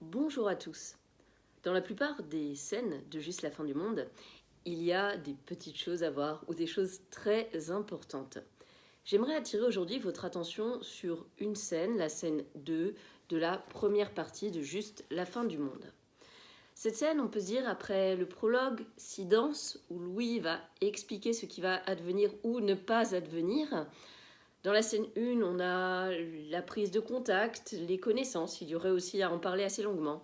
Bonjour à tous. Dans la plupart des scènes de Juste la fin du monde, il y a des petites choses à voir ou des choses très importantes. J'aimerais attirer aujourd'hui votre attention sur une scène, la scène 2 de la première partie de Juste la fin du monde. Cette scène, on peut se dire, après le prologue si dense, où Louis va expliquer ce qui va advenir ou ne pas advenir. Dans la scène 1, on a la prise de contact, les connaissances, il y aurait aussi à en parler assez longuement.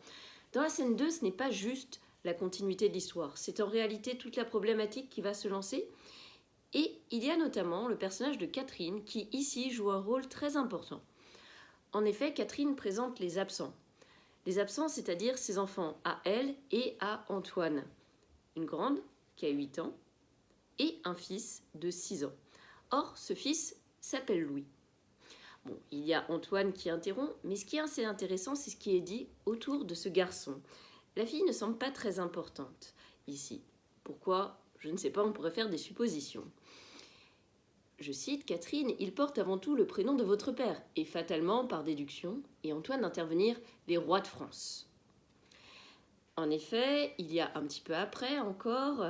Dans la scène 2, ce n'est pas juste la continuité de l'histoire, c'est en réalité toute la problématique qui va se lancer. Et il y a notamment le personnage de Catherine qui ici joue un rôle très important. En effet, Catherine présente les absents. Les absents, c'est-à-dire ses enfants à elle et à Antoine. Une grande qui a 8 ans et un fils de 6 ans. Or, ce fils s'appelle Louis. Bon, il y a Antoine qui interrompt, mais ce qui est assez intéressant, c'est ce qui est dit autour de ce garçon. La fille ne semble pas très importante ici. Pourquoi? Je ne sais pas, on pourrait faire des suppositions. Je cite Catherine, il porte avant tout le prénom de votre père, et fatalement, par déduction, et Antoine d'intervenir, les rois de France. En effet, il y a un petit peu après encore,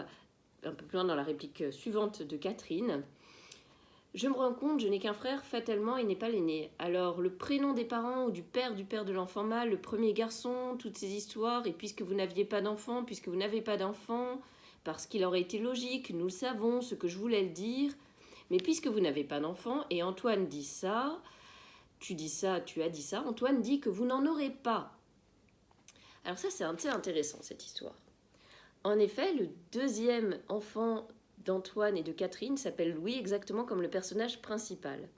un peu plus loin dans la réplique suivante de Catherine, je me rends compte, je n'ai qu'un frère, fatalement, il n'est pas l'aîné. Alors, le prénom des parents ou du père de l'enfant mâle, le premier garçon, toutes ces histoires, et puisque vous n'aviez pas d'enfant, puisque vous n'avez pas d'enfant, parce qu'il aurait été logique, nous le savons, ce que je voulais le dire, mais puisque vous n'avez pas d'enfant, et Antoine dit ça, tu dis ça, tu as dit ça, Antoine dit que vous n'en aurez pas. Alors ça, c'est assez intéressant, cette histoire. En effet, le deuxième enfant d'Antoine et de Catherine s'appelle Louis, exactement comme le personnage principal.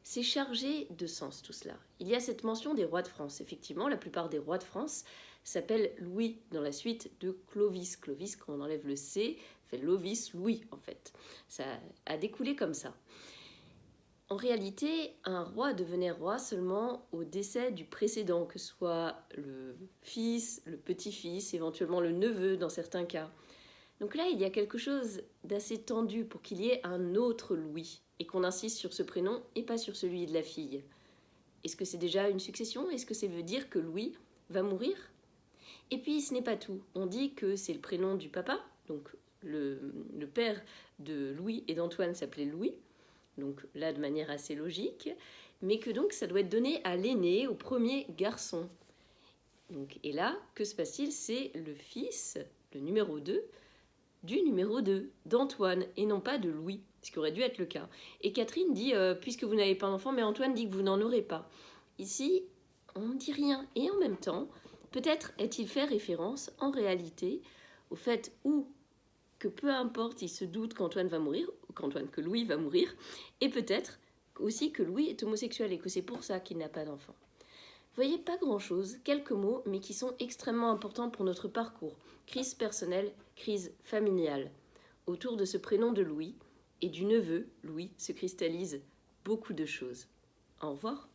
C'est chargé de sens tout cela. Il y a cette mention des rois de France. Effectivement, la plupart des rois de France s'appellent Louis dans la suite de Clovis. Clovis, quand on enlève le C, fait Lovis, Louis en fait. Ça a découlé comme ça. En réalité, un roi devenait roi seulement au décès du précédent, que ce soit le fils, le petit-fils, éventuellement le neveu dans certains cas. Donc là, il y a quelque chose d'assez tendu pour qu'il y ait un autre Louis et qu'on insiste sur ce prénom et pas sur celui de la fille. Est-ce que c'est déjà une succession? Est-ce que ça veut dire que Louis va mourir? Et puis, ce n'est pas tout. On dit que c'est le prénom du papa, donc le père de Louis et d'Antoine s'appelait Louis, donc là de manière assez logique, mais que donc ça doit être donné à l'aîné, au premier garçon. Donc, et là, que se passe-t-il? C'est le fils, le numéro 2, du numéro 2, d'Antoine, et non pas de Louis, ce qui aurait dû être le cas. Et Catherine dit, puisque vous n'avez pas d'enfant, mais Antoine dit que vous n'en aurez pas. Ici, on ne dit rien, et en même temps, peut-être est-il fait référence, en réalité, au fait où, que peu importe, il se doute qu'Antoine va mourir, ou que Louis va mourir, et peut-être aussi que Louis est homosexuel, et que c'est pour ça qu'il n'a pas d'enfant. Vous voyez, pas grand-chose, quelques mots, mais qui sont extrêmement importants pour notre parcours. Crise personnelle, crise familiale. Autour de ce prénom de Louis et du neveu, Louis, se cristallisent beaucoup de choses. Au revoir.